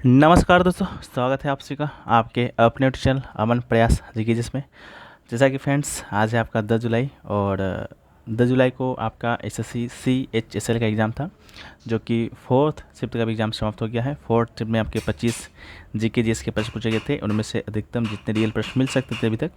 नमस्कार दोस्तों, स्वागत है आप सभी का आपके अपने चैनल अमन प्रयास जी जिसमें जैसा कि फ्रेंड्स आज है आपका 10 जुलाई और 10 जुलाई को आपका एसएससी CHSL का एग्ज़ाम था जो कि फोर्थ शिफ्ट का भी एग्ज़ाम समाप्त हो गया है। फोर्थ शिफ्ट में आपके 25 जीके जीएस के प्रश्न पूछे गए थे, उनमें से अधिकतम जितने रियल प्रश्न मिल सकते थे अभी तक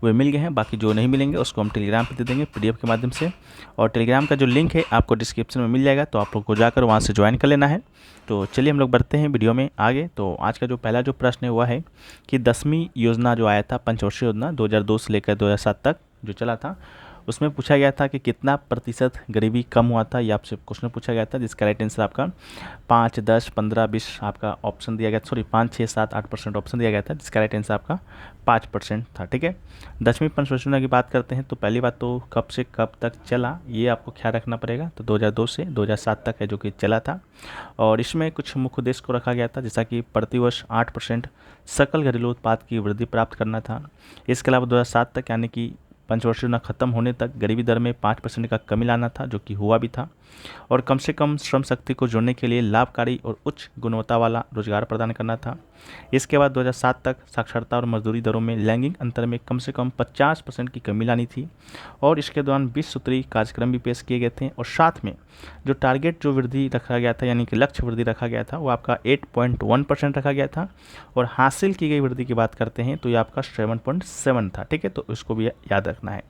वे मिल गए हैं। बाकी जो नहीं मिलेंगे उसको हम टेलीग्राम पर दे देंगे PDF के माध्यम से, और टेलीग्राम का जो लिंक है आपको डिस्क्रिप्शन में मिल जाएगा, तो आप लोग को जाकर वहाँ से ज्वाइन कर लेना है। तो चलिए हम लोग बढ़ते हैं वीडियो में आगे। तो आज का जो पहला जो प्रश्न है वह है कि 10वीं योजना जो आया था, पंचवर्षीय योजना 2002 से लेकर 2007 तक जो चला था, उसमें पूछा गया था कि कितना प्रतिशत गरीबी कम हुआ था। ये आपसे क्वेश्चन पूछा गया था जिसका राइट आंसर आपका 5, 10, 15, 20 आपका ऑप्शन दिया गया, सॉरी 5, 6, 7, 8% ऑप्शन दिया गया था, जिसका राइट आंसर आपका 5% था। ठीक है, 10वीं पंचवर्षीय योजना की बात करते हैं तो पहली बात तो कब से कब तक चला ये आपको ख्याल रखना पड़ेगा। तो 2002 से 2007 तक है जो कि चला था, और इसमें कुछ मुख्य उद्देश्य को रखा गया था जैसा कि प्रतिवर्ष 8% सकल घरेलू उत्पाद की वृद्धि प्राप्त करना था। इसके अलावा 2007 तक यानी कि पंचवर्षीय योजना खत्म होने तक गरीबी दर में 5% का कमी लाना था, जो कि हुआ भी था, और कम से कम श्रम शक्ति को जोड़ने के लिए लाभकारी और उच्च गुणवत्ता वाला रोजगार प्रदान करना था। इसके बाद 2007 तक साक्षरता और मजदूरी दरों में लैंगिक अंतर में कम से कम 50% की कमी लानी थी, और इसके दौरान 20 सूत्री कार्यक्रम भी पेश किए गए थे, और साथ में जो टारगेट जो वृद्धि रखा गया था यानी कि लक्ष्य वृद्धि रखा गया था वो आपका 8.1% रखा गया था, और हासिल की गई वृद्धि की बात करते हैं तो ये आपका 7.7 था। ठीक है, तो इसको भी याद रखना है।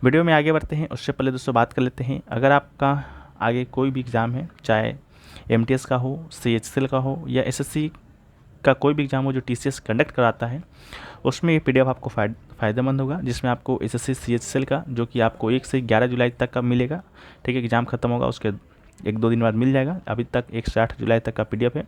वीडियो में आगे बढ़ते हैं उससे पहले दोस्तों बात कर लेते हैं, अगर आपका आगे कोई भी एग्ज़ाम है, चाहे MTS का हो, CHSL का हो, या SSC का कोई भी एग्ज़ाम हो जो TCS कंडक्ट कराता है, उसमें ये PDF आपको फ़ायदेमंद होगा, जिसमें आपको SSC CHSL का जो कि आपको 1 से 11 जुलाई तक का मिलेगा। ठीक है, एग्ज़ाम खत्म होगा उसके 1-2 दिन बाद मिल जाएगा। अभी तक 1 से 8 जुलाई तक का PDF है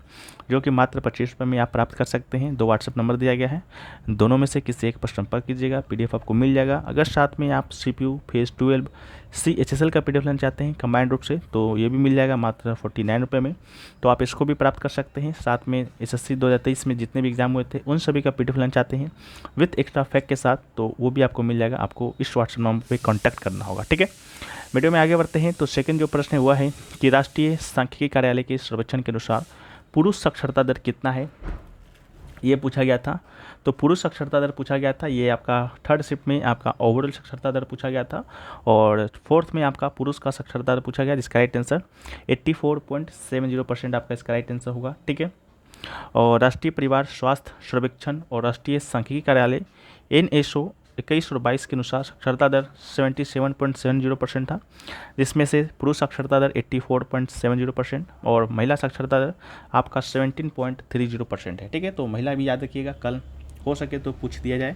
जो कि मात्र 25 रुपये में आप प्राप्त कर सकते हैं। 2 व्हाट्सएप नंबर दिया गया है, दोनों में से किसी एक पर संपर्क कीजिएगा, PDF आपको मिल जाएगा। अगर साथ में आप CPU फेज़ 12 CHSL का PDF लेना चाहते हैं कंबाइंड रूप से, तो ये भी मिल जाएगा मात्र 49 रुपये में, तो आप इसको भी प्राप्त कर सकते हैं। साथ में SSC 2023 में जितने भी एग्जाम हुए थे उन सभी का PDF लेना चाहते हैं विथ एक्स्ट्रा फैक्ट के साथ, तो वो भी आपको मिल जाएगा। आपको इस व्हाट्सएप नंबर पर कॉन्टैक्ट करना होगा। ठीक है, वीडियो में आगे बढ़ते हैं। तो सेकंड जो प्रश्न है वह है कि राष्ट्रीय सांख्यिकी कार्यालय के सर्वेक्षण के अनुसार पुरुष साक्षरता दर कितना है, ये पूछा गया था। तो पुरुष साक्षरता दर पूछा गया था, ये आपका थर्ड शिफ्ट में आपका ओवरऑल साक्षरता दर पूछा गया था, और फोर्थ में आपका पुरुष का साक्षरता दर पूछा गया, जिसका राइट आंसर 84.70% आपका इसका राइट आंसर होगा। ठीक है, और राष्ट्रीय परिवार स्वास्थ्य सर्वेक्षण और राष्ट्रीय सांख्यिकी कार्यालय NSO 21 और 22 के अनुसार साक्षरता दर 77.70% था, जिसमें से पुरुष साक्षरता दर 84.70% और महिला साक्षरता दर आपका 17.30% है। ठीक है, तो महिला भी याद रखिएगा, कल हो सके तो पूछ दिया जाए,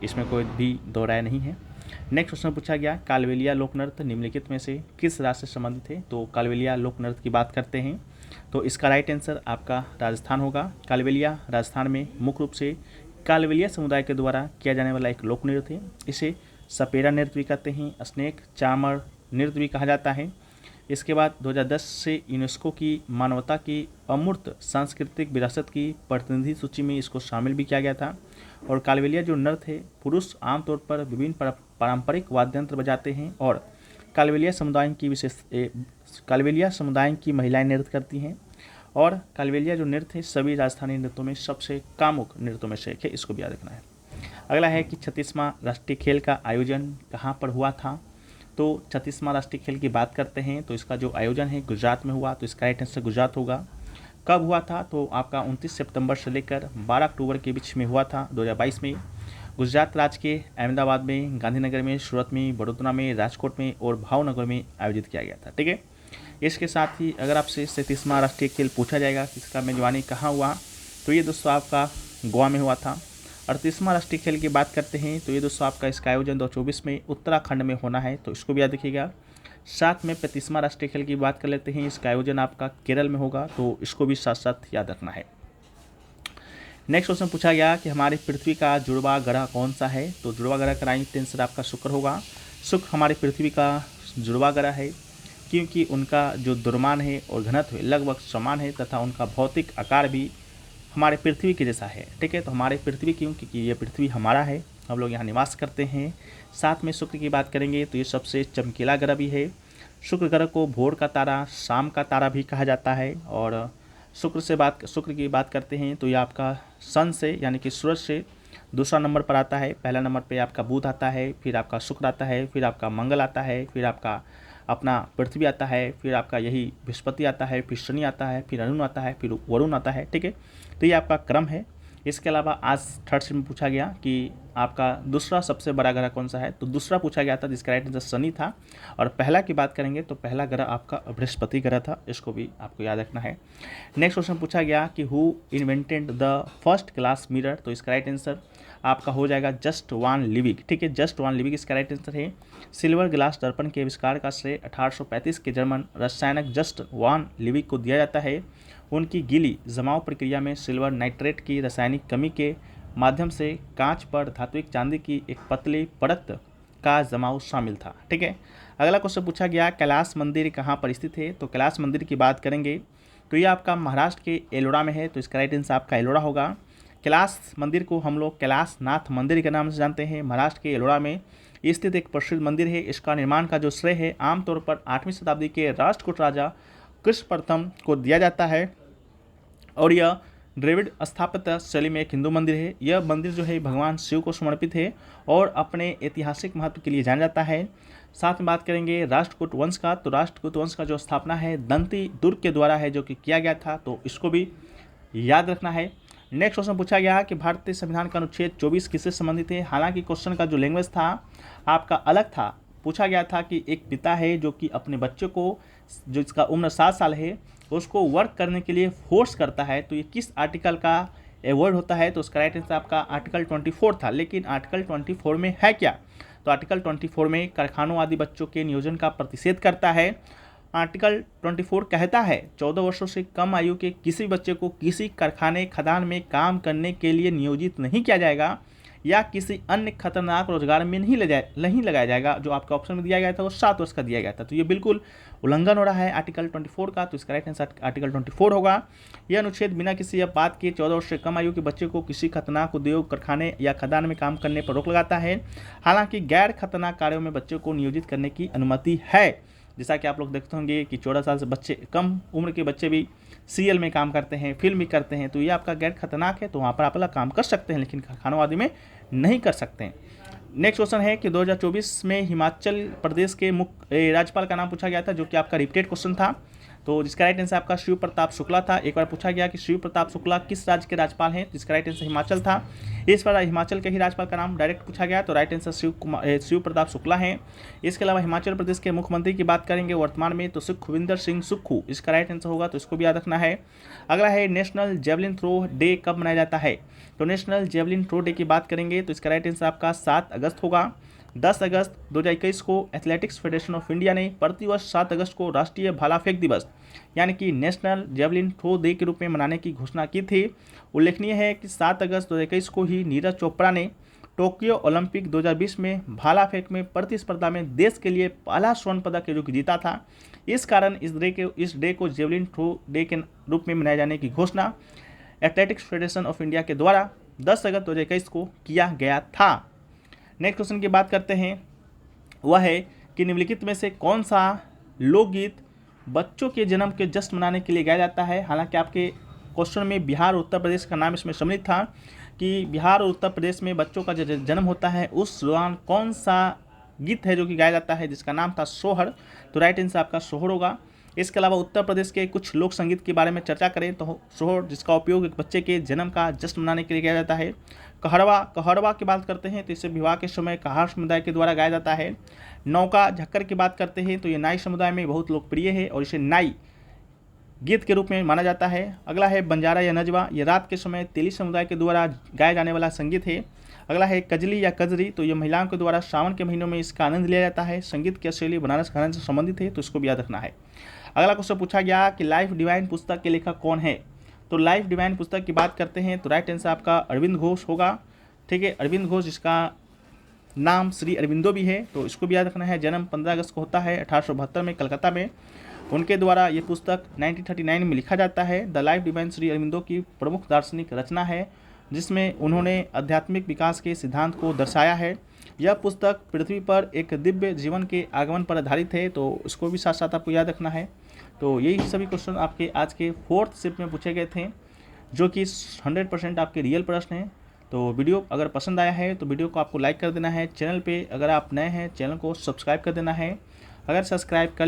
इसमें कोई भी दो राय नहीं है। नेक्स्ट क्वेश्चन पूछा गया, कालबेलिया लोक नृत्य निम्नलिखित में से किस राज्य से संबंधित है। तो कालबेलिया लोक नृत्य की बात करते हैं तो इसका राइट आंसर आपका राजस्थान होगा। कालबेलिया राजस्थान में मुख्य रूप से कालबेलिया समुदाय के द्वारा किया जाने वाला एक लोक नृत्य है। इसे सपेरा नृत्य भी कहते हैं, स्नेक चामर नृत्य भी कहा जाता है। इसके बाद 2010 से यूनेस्को की मानवता की अमूर्त सांस्कृतिक विरासत की प्रतिनिधि सूची में इसको शामिल भी किया गया था। और कालबेलिया जो नृत्य है, पुरुष आमतौर पर विभिन्न पारंपरिक वाद्य यंत्र बजाते हैं, और कालबेलिया समुदाय की महिलाएं नृत्य करती हैं, और कालबेलिया जो नृत्य है सभी राजस्थानी नृत्यों में सबसे कामुक नृत्यों में से एक है, इसको भी याद रखना है। अगला है कि 36वां राष्ट्रीय खेल का आयोजन कहाँ पर हुआ था। तो 36वां राष्ट्रीय खेल की बात करते हैं तो इसका जो आयोजन है गुजरात में हुआ, तो इसका राइट आंसर गुजरात होगा। कब हुआ था, तो आपका 29 सितंबर से लेकर 12 अक्टूबर के बीच में हुआ था 2022 में। गुजरात राज्य के अहमदाबाद में, गांधीनगर में, सूरत में, वडोदरा में, राजकोट में और भावनगर में आयोजित किया गया था। ठीक है, इसके साथ ही अगर आपसे 37वां राष्ट्रीय खेल पूछा जाएगा कि इसका मेजबानी कहाँ हुआ, तो ये दोस्तों आपका गोवा में हुआ था। 38वां राष्ट्रीय खेल की बात करते हैं तो ये दोस्तों आपका इसका आयोजन 2024 में उत्तराखंड में होना है, तो इसको भी याद रखिएगा। साथ में 35वां राष्ट्रीय खेल की बात कर लेते हैं, इसका आयोजन आपका केरल में होगा, तो इसको भी साथ साथ याद रखना है। नेक्स्ट क्वेश्चन पूछा गया कि हमारी पृथ्वी का जुड़वा ग्रह कौन सा है। तो जुड़वा ग्रह का राइट आंसर आपका शुक्र होगा। शुक्र हमारी पृथ्वी का जुड़वा ग्रह है क्योंकि उनका जो द्रव्यमान है और घनत्व लगभग समान है, तथा उनका भौतिक आकार भी हमारे पृथ्वी के जैसा है। ठीक है, तो हमारे पृथ्वी क्यों, क्योंकि ये पृथ्वी हमारा है, हम लोग यहाँ निवास करते हैं। साथ में शुक्र की बात करेंगे तो ये सबसे चमकीला ग्रह भी है। शुक्र ग्रह को भोर का तारा, शाम का तारा भी कहा जाता है, और शुक्र की बात करते हैं तो ये आपका सन से यानी कि सूरज से दूसरा नंबर पर आता है। पहला नंबर पे आपका बुध आता है, फिर आपका शुक्र आता है, फिर आपका मंगल आता है, फिर आपका अपना पृथ्वी आता है, फिर आपका यही बृहस्पति आता है, फिर शनि आता है, फिर अरुण आता है, फिर वरुण आता है। ठीक है, तो ये आपका क्रम है। इसके अलावा आज थर्ड से में पूछा गया कि आपका दूसरा सबसे बड़ा ग्रह कौन सा है, तो दूसरा पूछा गया था जिसका राइट आंसर शनि था। और पहला की बात करेंगे तो पहला ग्रह आपका बृहस्पति ग्रह था, इसको भी आपको याद रखना है। नेक्स्ट क्वेश्चन पूछा गया कि who invented the first glass mirror, तो इसका राइट आंसर आपका हो जाएगा जस्ट वान लिविग। ठीक है, जस्ट वान लिविग इसका राइट आंसर है। सिल्वर ग्लास दर्पण के आविष्कार का श्रेय 1835 के जर्मन रसायनक जस्ट वान लिविग को दिया जाता है। उनकी गीली जमाव प्रक्रिया में सिल्वर नाइट्रेट की रासायनिक कमी के माध्यम से कांच पर धात्विक चांदी की एक पतली परत का जमाव शामिल था। ठीक है, अगला क्वेश्चन पूछा गया कैलाश मंदिर कहाँ पर स्थित है, तो कैलाश मंदिर की बात करेंगे तो ये आपका महाराष्ट्र के एलोरा में है, तो इसका राइट आंसर आपका एलोरा होगा। कैलाश मंदिर को हम लोग कैलाश नाथ मंदिर के नाम से जानते हैं। महाराष्ट्र के एलोरा में स्थित एक प्रसिद्ध मंदिर है। इसका निर्माण का जो श्रेय है आमतौर पर 8वीं शताब्दी के राष्ट्रकूट राजा कृष्ण प्रथम को दिया जाता है और यह द्रविड़ स्थापत्य शैली में एक हिंदू मंदिर है। यह मंदिर जो है भगवान शिव को समर्पित है और अपने ऐतिहासिक महत्व के लिए जाना जाता है। साथ में बात करेंगे राष्ट्रकूट वंश का, तो राष्ट्रकूट वंश का जो स्थापना है दंती दुर्ग के द्वारा है जो कि किया गया था, तो इसको भी याद रखना है। नेक्स्ट क्वेश्चन पूछा गया कि भारतीय संविधान का अनुच्छेद 24 किससे संबंधित है। हालांकि क्वेश्चन का जो लैंग्वेज था आपका अलग था। पूछा गया था कि एक पिता है जो कि अपने बच्चे को जो इसका उम्र 7 साल है उसको वर्क करने के लिए फोर्स करता है, तो ये किस आर्टिकल का अवॉइड होता है, तो उसका राइट आंसर आपका आर्टिकल 24 था। लेकिन आर्टिकल 24 में है क्या, तो आर्टिकल 24 में कारखानों आदि बच्चों के नियोजन का प्रतिषेध करता है। आर्टिकल 24 कहता है 14 वर्षों से कम आयु के किसी बच्चे को किसी कारखाने खदान में काम करने के लिए नियोजित नहीं किया जाएगा या किसी अन्य खतरनाक रोजगार में नहीं लगाया जाएगा। जो आपका ऑप्शन में दिया गया था वो 7 वर्ष का दिया गया था, तो ये बिल्कुल उल्लंघन हो रहा है आर्टिकल 24 का, तो इसका राइट आंसर आर्टिकल 24 होगा। यह अनुच्छेद बिना किसी बात के 14 वर्ष से कम आयु के बच्चे को किसी खतरनाक उद्योग कारखाने या खदान में काम करने पर रोक लगाता है। हालांकि गैर खतरनाक कार्यों में बच्चों को नियोजित करने की अनुमति है। जैसा कि आप लोग देखते होंगे कि 14 साल से बच्चे, कम उम्र के बच्चे भी सीरियल में काम करते हैं, फिल्म भी करते हैं, तो ये आपका गैर खतरनाक है, तो वहाँ पर आप अलग काम कर सकते हैं लेकिन कारखानों आदि में नहीं कर सकते हैं। नेक्स्ट क्वेश्चन है कि 2024 में हिमाचल प्रदेश के मुख्य राज्यपाल का नाम पूछा गया था जो कि आपका रिपीटेड क्वेश्चन था, तो जिसका राइट आंसर आपका शिव प्रताप शुक्ला था। एक बार पूछा गया कि शिव प्रताप शुक्ला किस राज्य के राज्यपाल हैं, जिसका राइट आंसर हिमाचल था। इस बार हिमाचल के ही राज्यपाल का नाम डायरेक्ट पूछा गया, तो राइट आंसर शिव प्रताप शुक्ला हैं। इसके अलावा हिमाचल प्रदेश के मुख्यमंत्री की बात करेंगे वर्तमान में, तो सुखविंदर सिंह सुक्खू इसका राइट आंसर होगा, तो इसको भी याद रखना है। अगला है नेशनल जेवलिन थ्रो डे कब मनाया जाता है, तो नेशनल जेवलिन थ्रो डे की बात करेंगे तो इसका राइट आंसर आपका 7 अगस्त होगा। 10 अगस्त 2021 को एथलेटिक्स फेडरेशन ऑफ इंडिया ने प्रतिवर्ष 7 अगस्त को राष्ट्रीय भाला फेंक दिवस यानी कि नेशनल जेवलिन थ्रो डे के रूप में मनाने की घोषणा की थी। उल्लेखनीय है कि 7 अगस्त 2021 को ही नीरज चोपड़ा ने टोक्यो ओलंपिक 2020 में भाला फेंक में प्रतिस्पर्धा में देश के लिए पहला स्वर्ण पदक जो कि जीता था। इस कारण इस डे को जेवलिन थ्रो डे के रूप में मनाए जाने की घोषणा एथलेटिक्स फेडरेशन ऑफ इंडिया के द्वारा 10 अगस्त 2021 को किया गया था। नेक्स्ट क्वेश्चन की बात करते हैं, वह है कि निम्नलिखित में से कौन सा लोकगीत बच्चों के जन्म के जश्न मनाने के लिए गाया जाता है। हालांकि आपके क्वेश्चन में बिहार और उत्तर प्रदेश का नाम इसमें सम्मिलित था कि बिहार और उत्तर प्रदेश में बच्चों का जन्म होता है उस दौरान कौन सा गीत है जो कि गाया जाता है, जिसका नाम था सोहर, तो राइट आंसर आपका सोहर होगा। इसके अलावा उत्तर प्रदेश के कुछ लोक संगीत के बारे में चर्चा करें तो सोहर जिसका उपयोग एक बच्चे के जन्म का जश्न मनाने के लिए किया जाता है। कहड़वा की बात करते हैं तो इसे विवाह के समय कहार समुदाय के द्वारा गाया जाता है। नौका झक्कर की बात करते हैं तो ये नाई समुदाय में बहुत लोकप्रिय है और इसे नाई गीत के रूप में माना जाता है। अगला है बंजारा या नजवा, ये रात के समय तेली समुदाय के द्वारा गाया जाने वाला संगीत है। अगला है कजली या कजरी, तो ये महिलाओं के द्वारा सावन के महीनों में इसका आनंद लिया जाता है। संगीत की शैली बनारस घराने से संबंधित है, तो इसको भी याद रखना है। अगला क्वेश्चन पूछा गया कि लाइफ डिवाइन पुस्तक के लेखक कौन है, तो लाइफ डिवाइन पुस्तक की बात करते हैं तो राइट आंसर आपका अरविंद घोष होगा। ठीक है, अरविंद घोष जिसका नाम श्री अरविंदो भी है, तो इसको भी याद रखना है। जन्म 15 अगस्त को होता है 1872 में कलकत्ता में। उनके द्वारा ये पुस्तक 1939 में लिखा जाता है। The life divine Shri Aurobindo की प्रमुख दार्शनिक रचना है जिसमें उन्होंने आध्यात्मिक विकास के सिद्धांत को दर्शाया है। यह पुस्तक पृथ्वी पर एक दिव्य जीवन के आगमन पर आधारित है, तो इसको भी साथ साथ आपको याद रखना है। तो यही सभी क्वेश्चन आपके आज के 4th शिफ्ट में पूछे गए थे, जो कि 100% आपके रियल प्रश्न हैं। तो वीडियो अगर पसंद आया है तो वीडियो को आपको लाइक कर देना है। चैनल पे अगर आप नए हैं चैनल को सब्सक्राइब कर देना है। अगर सब्सक्राइब कर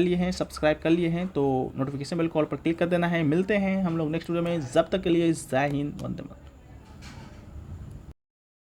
लिए हैं तो नोटिफिकेशन बेल कॉल पर क्लिक कर देना है। मिलते हैं हम लोग नेक्स्ट वीडियो में, जब तक के लिए जय हिंद, वंदे मातरम।